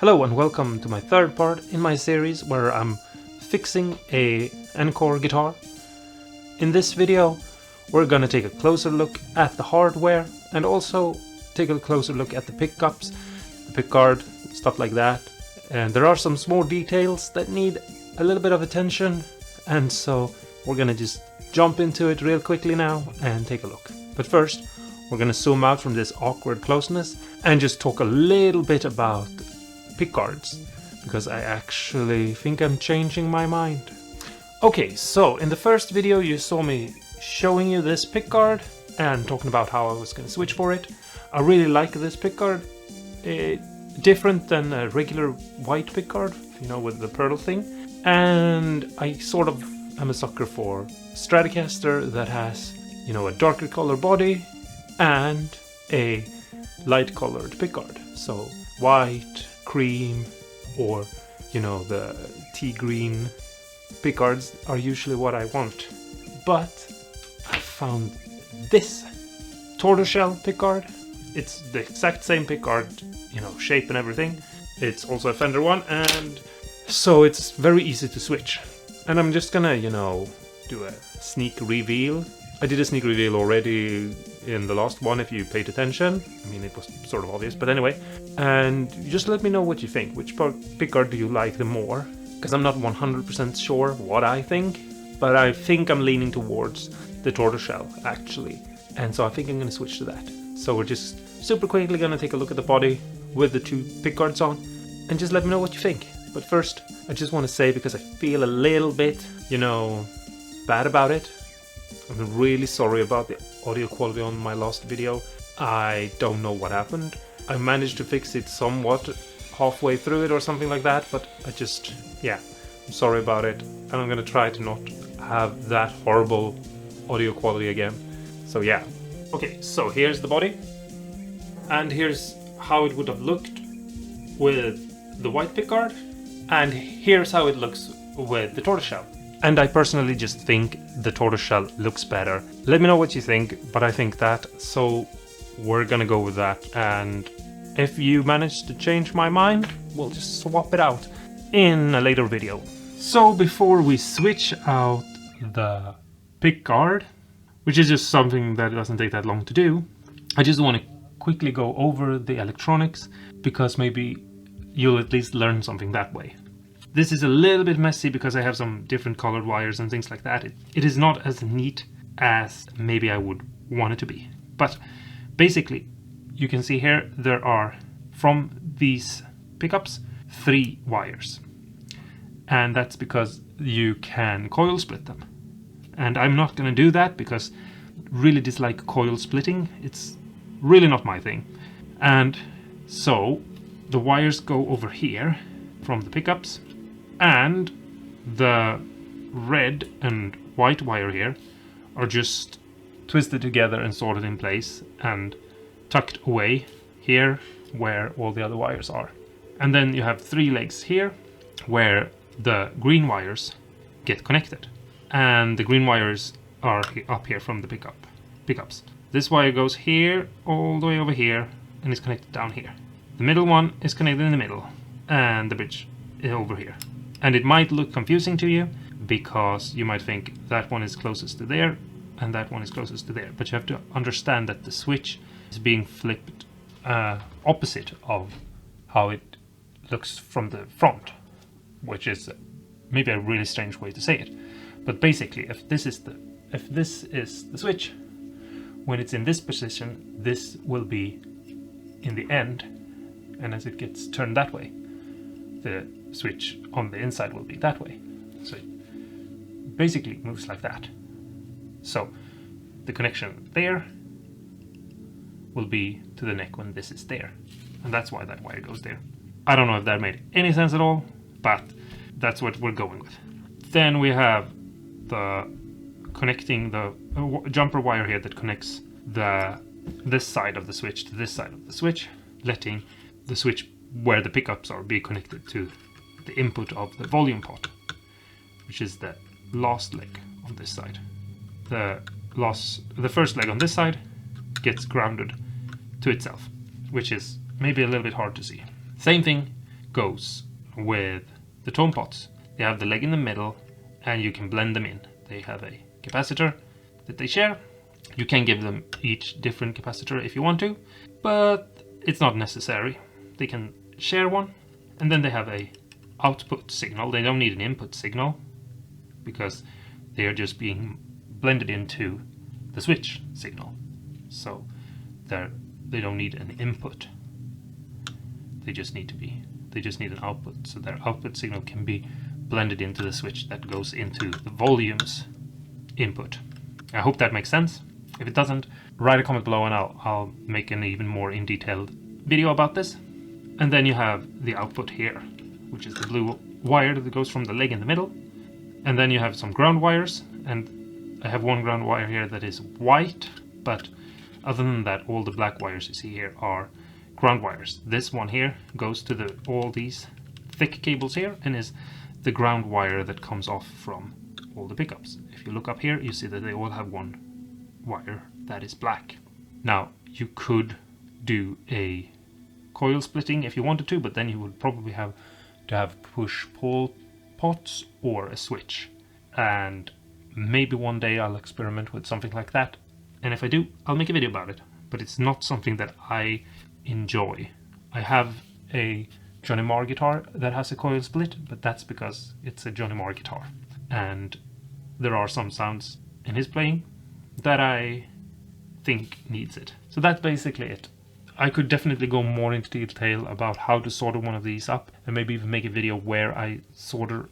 Hello and welcome to my third part in my series where I'm fixing a encore guitar. In this video we're gonna take a closer look at the hardware and also take a closer look at the pickups, the pickguard, stuff like that. And there are some small details that need a little bit of attention, and so we're gonna just jump into it real quickly now and take a look. But first we're gonna zoom out from this awkward closeness and just talk a little bit about pickguards, because I actually think I'm changing my mind. Okay, so in the first video you saw me showing you this pickguard and talking about how I was going to switch for it. I really like this pickguard. Different than a regular white pickguard, you know, with the pearl thing. And I sort of am a sucker for Stratocaster that has, you know, a darker color body and a light colored pickguard. So white, cream, or you know, the tea green pickguards are usually what I want. But I found this tortoiseshell pickguard. It's the exact same pickguard, you know, shape and everything. It's also a Fender one, and so it's very easy to switch. And I'm just gonna, you know, do a sneak reveal. I did a sneak reveal already in the last one, if you paid attention. I mean, it was sort of obvious, but anyway. And just let me know what you think. Which pickguard do you like the more? Because I'm not 100% sure what I think, but I think I'm leaning towards the tortoiseshell, actually. And so I think I'm going to switch to that. So we're just super quickly going to take a look at the body with the two pickguards on, and just let me know what you think. But first, I just want to say, because I feel a little bit, you know, bad about it, I'm really sorry about the audio quality on my last video. I don't know what happened. I managed to fix it somewhat halfway through it or something like that, but I'm sorry about it, and I'm gonna try to not have that horrible audio quality again. So yeah. Okay, so here's the body, and here's how it would have looked with the white pickguard, and here's how it looks with the tortoiseshell. And I personally just think the tortoiseshell looks better. Let me know what you think, but I think that, so we're gonna go with that. And if you manage to change my mind, we'll just swap it out in a later video. So before we switch out the pickguard, which is just something that doesn't take that long to do, I just want to quickly go over the electronics, because maybe you'll at least learn something that way. This is a little bit messy because I have some different colored wires and things like that. It is not as neat as maybe I would want it to be. But basically, you can see here there are, from these pickups, 3 wires. And that's because you can coil split them. And I'm not going to do that because I really dislike coil splitting. It's really not my thing. And so the wires go over here from the pickups, and the red and white wire here are just twisted together and sorted in place and tucked away here where all the other wires are. And then you have 3 legs here where the green wires get connected, and the green wires are up here from the pickups. This wire goes here all the way over here and is connected down here. The middle one is connected in the middle, and the bridge is over here. And it might look confusing to you because you might think that one is closest to there and that one is closest to there, but you have to understand that the switch is being flipped opposite of how it looks from the front, which is maybe a really strange way to say it. But basically, if this is the switch, when it's in this position, this will be in the end, and as it gets turned that way, the switch on the inside will be that way. So it basically moves like that. So the connection there will be to the neck when this is there, and that's why that wire goes there. I don't know if that made any sense at all, but that's what we're going with. Then we have the connecting the jumper wire here that connects this side of the switch to this side of the switch, letting the switch where the pickups are be connected to the input of the volume pot, which is the last leg on this side. The first leg on this side gets grounded to itself, which is maybe a little bit hard to see. Same thing goes with the tone pots. They have the leg in the middle and you can blend them in. They have a capacitor that they share. You can give them each different capacitor if you want to, but it's not necessary. They can share one, and then they have a output signal. They don't need an input signal because they are just being blended into the switch signal. So they don't need an input. They just need an output. So their output signal can be blended into the switch that goes into the volumes input. I hope that makes sense. If it doesn't, write a comment below and I'll make an even more in detailed video about this. And then you have the output here, which is the blue wire that goes from the leg in the middle. And then you have some ground wires, and I have one ground wire here that is white, but other than that, all the black wires you see here are ground wires. This one here goes to all these thick cables here and is the ground wire that comes off from all the pickups. If you look up here, you see that they all have one wire that is black. Now, you could do a coil splitting if you wanted to, but then you would probably have to have push-pull pots or a switch. And maybe one day I'll experiment with something like that. And if I do, I'll make a video about it. But it's not something that I enjoy. I have a Johnny Marr guitar that has a coil split, but that's because it's a Johnny Marr guitar. And there are some sounds in his playing that I think needs it. So that's basically it. I could definitely go more into detail about how to solder one of these up, and maybe even make a video where I solder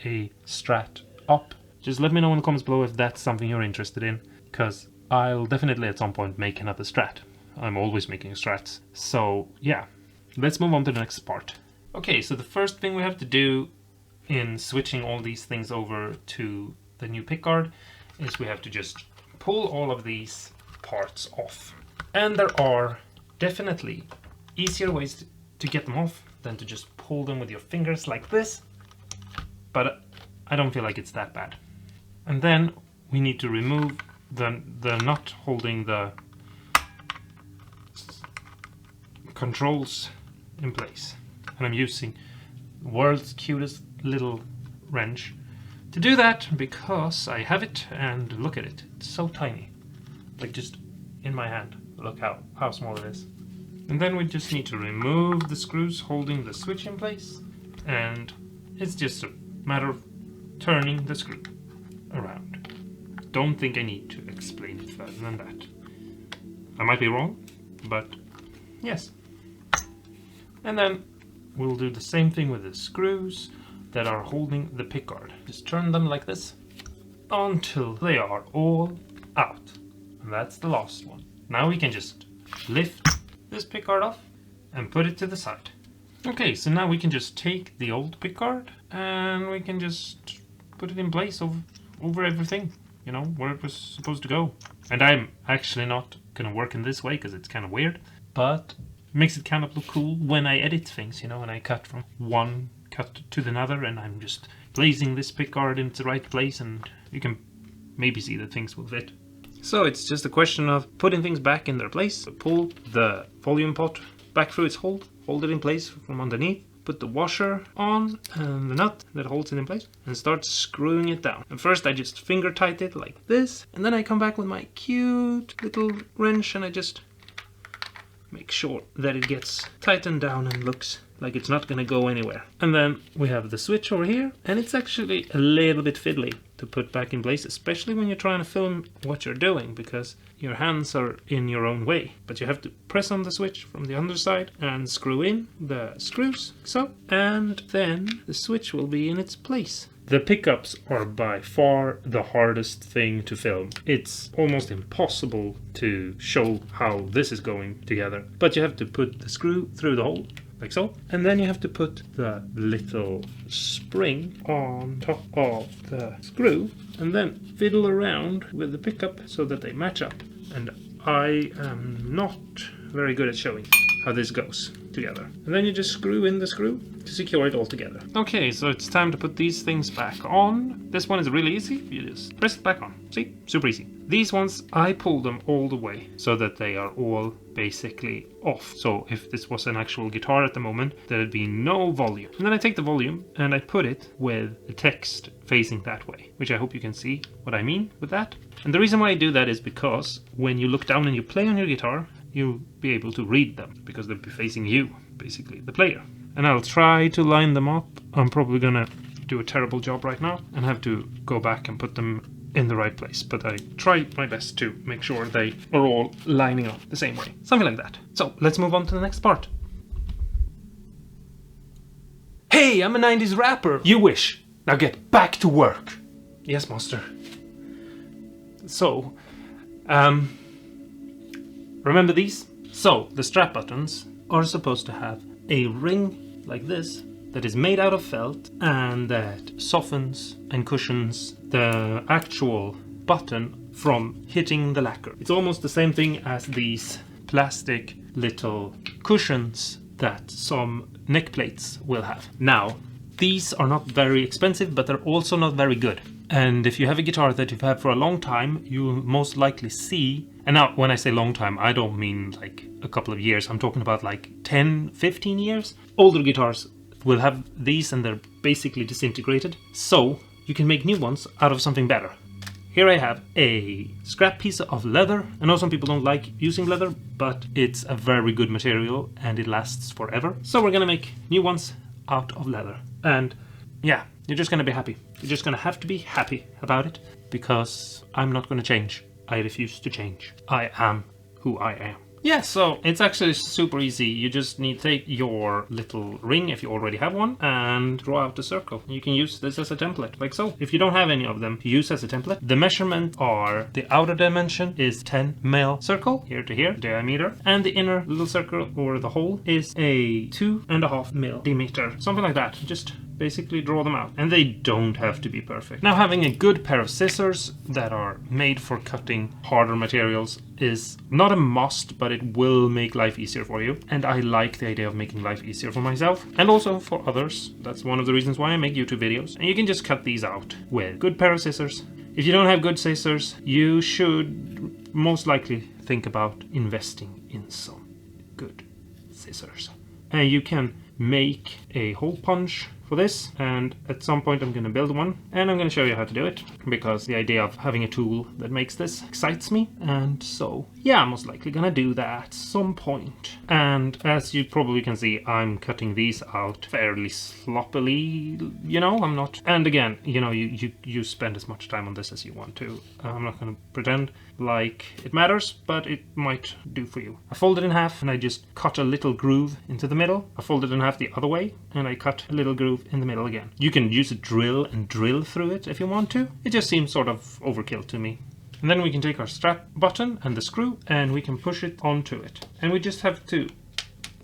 a Strat up. Just let me know in the comments below if that's something you're interested in, because I'll definitely at some point make another Strat. I'm always making Strats. So yeah, let's move on to the next part. Okay, so the first thing we have to do in switching all these things over to the new pickguard is we have to just pull all of these parts off. And there are definitely easier ways to get them off than to just pull them with your fingers like this, but I don't feel like it's that bad. And then we need to remove the nut holding the controls in place. And I'm using the world's cutest little wrench to do that because I have it, and look at it, it's so tiny, like just in my hand. Look how small it is. And then we just need to remove the screws holding the switch in place, and it's just a matter of turning the screw around. Don't think I need to explain it further than that. I might be wrong, but yes. And then we'll do the same thing with the screws that are holding the pickguard. Just turn them like this until they are all out. And that's the last one. Now we can just lift this pickguard off and put it to the side. Okay, so now we can just take the old pickguard and we can just put it in place over everything, you know, where it was supposed to go. And I'm actually not gonna work in this way because it's kind of weird, but it makes it kind of look cool when I edit things, you know, and I cut from one cut to another, and I'm just placing this pickguard into the right place, and you can maybe see that things will fit. So it's just a question of putting things back in their place. So pull the volume pot back through its hole, hold it in place from underneath, put the washer on and the nut that holds it in place, and start screwing it down. And first I just finger tight it like this, and then I come back with my cute little wrench and I just make sure that it gets tightened down and looks like it's not gonna go anywhere. And then we have the switch over here, and it's actually a little bit fiddly to put back in place, especially when you're trying to film what you're doing, because your hands are in your own way. But you have to press on the switch from the underside and screw in the screws, so, and then the switch will be in its place. The pickups are by far the hardest thing to film. It's almost impossible to show how this is going together, but you have to put the screw through the hole, like so, and then you have to put the little spring on top of the screw and then fiddle around with the pickup so that they match up. And I am not very good at showing how this goes. together. And then you just screw in the screw to secure it all together. Okay, so it's time to put these things back on. This one is really easy. You just press it back on. See? Super easy. These ones, I pull them all the way so that they are all basically off. So if this was an actual guitar at the moment, there'd be no volume. And then I take the volume and I put it with the text facing that way, which I hope you can see what I mean with that. And the reason why I do that is because when you look down and you play on your guitar, you'll be able to read them because they'll be facing you, basically, the player. And I'll try to line them up. I'm probably gonna do a terrible job right now and have to go back and put them in the right place, but I try my best to make sure they are all lining up the same way. Something like that. So let's move on to the next part. Hey, I'm a 90s rapper! You wish! Now get back to work! Yes, master. So, remember these? So, the strap buttons are supposed to have a ring like this that is made out of felt and that softens and cushions the actual button from hitting the lacquer. It's almost the same thing as these plastic little cushions that some neck plates will have. Now, these are not very expensive, but they're also not very good. And if you have a guitar that you've had for a long time, you'll most likely see, and now when I say long time, I don't mean like a couple of years, I'm talking about like 10, 15 years. Older guitars will have these and they're basically disintegrated, so you can make new ones out of something better. Here I have a scrap piece of leather. I know some people don't like using leather, but it's a very good material and it lasts forever. So we're gonna make new ones out of leather. And yeah, you're just gonna be happy. You're just gonna have to be happy about it because I'm not gonna change. I refuse to change. I am who I am. Yeah, so it's actually super easy. You just need to take your little ring, if you already have one, and draw out a circle. You can use this as a template, like so. If you don't have any of them to use as a template, the measurements are the outer dimension is 10 mil circle, here to here, diameter, and the inner little circle, or the hole, is a 2.5 mil diameter, something like that. Just basically draw them out, and they don't have to be perfect. Now, having a good pair of scissors that are made for cutting harder materials is not a must, but it will make life easier for you, and I like the idea of making life easier for myself and also for others. That's one of the reasons why I make YouTube videos. And you can just cut these out with a good pair of scissors. If you don't have good scissors, you should most likely think about investing in some good scissors. And you can make a hole punch for this, and at some point I'm going to build one, and I'm going to show you how to do it, because the idea of having a tool that makes this excites me, and so yeah, I'm most likely going to do that at some point. And as you probably can see, I'm cutting these out fairly sloppily, you know, I'm not, and again, you know, you spend as much time on this as you want to. I'm not going to pretend like it matters, but it might do for you. I fold it in half and I just cut a little groove into the middle. I fold it in half the other way and I cut a little groove in the middle again. You can use a drill and drill through it if you want to. It just seems sort of overkill to me. And then we can take our strap button and the screw and we can push it onto it. And we just have to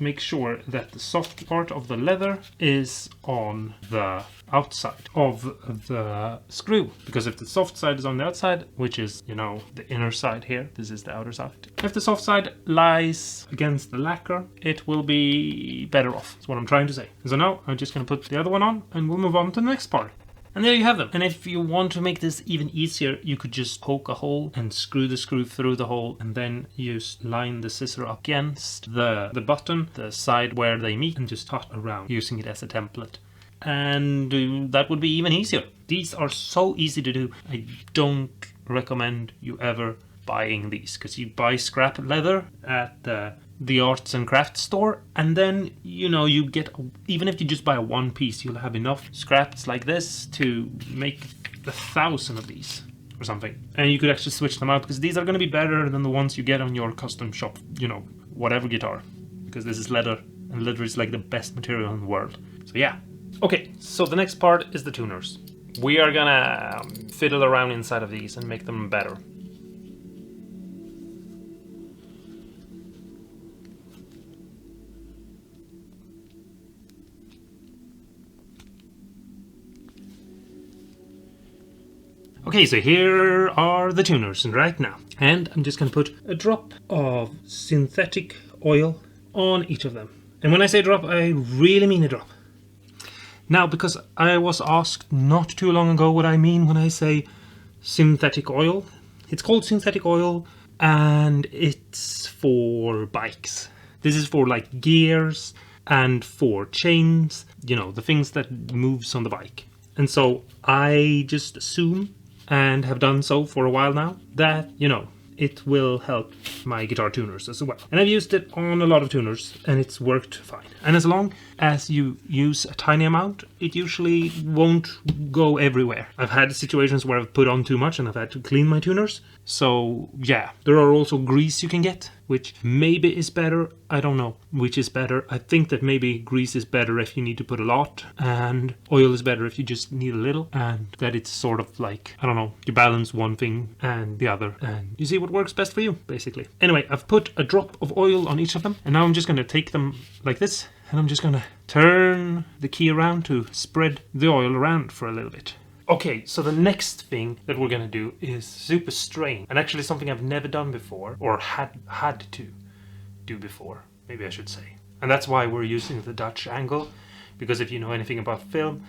make sure that the soft part of the leather is on the outside of the screw, because if the soft side is on the outside, which is, you know, the inner side here, this is the outer side, if the soft side lies against the lacquer, it will be better off. That's what I'm trying to say. So now I'm just going to put the other one on and we'll move on to the next part. And there you have them. And if you want to make this even easier, you could just poke a hole and screw the screw through the hole, and then you line the scissor up against the button, the side where they meet, and just cut around using it as a template. And that would be even easier. These are so easy to do. I don't recommend you ever buying these, because you buy scrap leather at the arts and crafts store, and then, you know, you get, even if you just buy one piece, you'll have enough scraps like this to make 1,000 of these or something. And you could actually switch them out, because these are going to be better than the ones you get on your custom shop, you know, whatever guitar, because this is leather, and leather is like the best material in the world. So yeah. Okay, so the next part is the tuners. We are gonna fiddle around inside of these and make them better. Okay, so here are the tuners right now. And I'm just going to put a drop of synthetic oil on each of them. And when I say drop, I really mean a drop. Now, because I was asked not too long ago what I mean when I say synthetic oil. It's called synthetic oil, and it's for bikes. This is for like gears and for chains, you know, the things that moves on the bike. And so I just assume, and have done so for a while now, that, you know, it will help my guitar tuners as well. And I've used it on a lot of tuners and it's worked fine. And as long as you use a tiny amount, it usually won't go everywhere. I've had situations where I've put on too much and I've had to clean my tuners. So yeah, there are also grease you can get, which maybe is better. I don't know which is better. I think that maybe grease is better if you need to put a lot, and oil is better if you just need a little, and that it's sort of like, I don't know, you balance one thing and the other and you see what works best for you, basically. Anyway, I've put a drop of oil on each of them, and now I'm just going to take them like this, and I'm just going to turn the key around to spread the oil around for a little bit. Okay, so the next thing that we're gonna do is super strain, and actually something I've never done before, or had to do before, maybe I should say. And that's why we're using the Dutch angle, because if you know anything about film,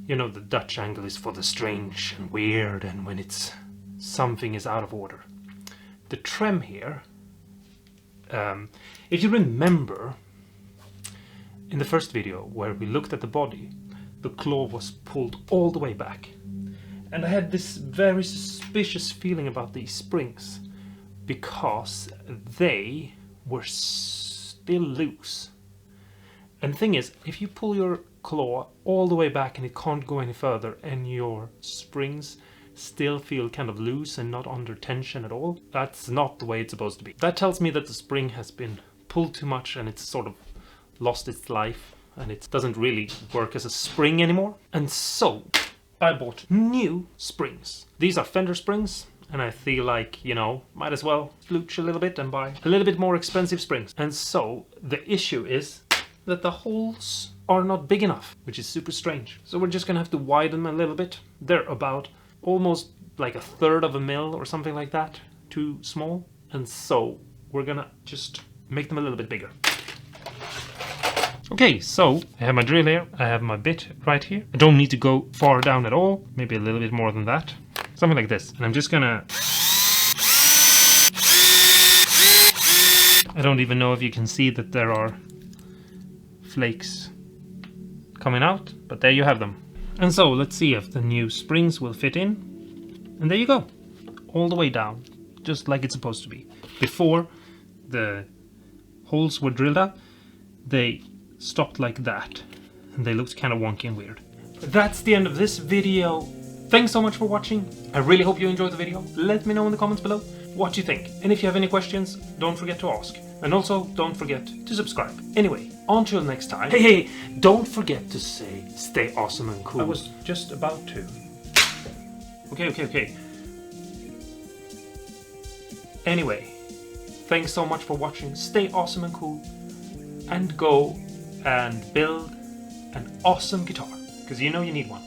you know the Dutch angle is for the strange and weird, and when it's something is out of order. The trem here, if you remember in the first video where we looked at the body, the claw was pulled all the way back, and I had this very suspicious feeling about these springs because they were still loose. And the thing is, if you pull your claw all the way back and it can't go any further, and your springs still feel kind of loose and not under tension at all, that's not the way it's supposed to be. That tells me that the spring has been pulled too much and it's sort of lost its life, and it doesn't really work as a spring anymore. And so I bought new springs. These are fender springs, and I feel like, you know, might as well splooge a little bit and buy a little bit more expensive springs. And so the issue is that the holes are not big enough, which is super strange. So we're just gonna have to widen them a little bit. They're about almost like 1/3 of a mil or something like that, too small. And so we're gonna just make them a little bit bigger. Okay, so I have my drill here, I have my bit right here. I don't need to go far down at all, maybe a little bit more than that. Something like this. And I'm just gonna... I don't even know if you can see that there are flakes coming out, but there you have them. And so let's see if the new springs will fit in. And there you go, all the way down, just like it's supposed to be. Before the holes were drilled out, they stopped like that, and they looked kind of wonky and weird. But that's the end of this video. Thanks so much for watching. I really hope you enjoyed the video. Let me know in the comments below what you think, and if you have any questions, don't forget to ask, and also don't forget to subscribe. Anyway, until next time, hey, don't forget to say stay awesome and cool. I was just about to. Okay. Anyway, thanks so much for watching. Stay awesome and cool, and go and build an awesome guitar, because you know you need one.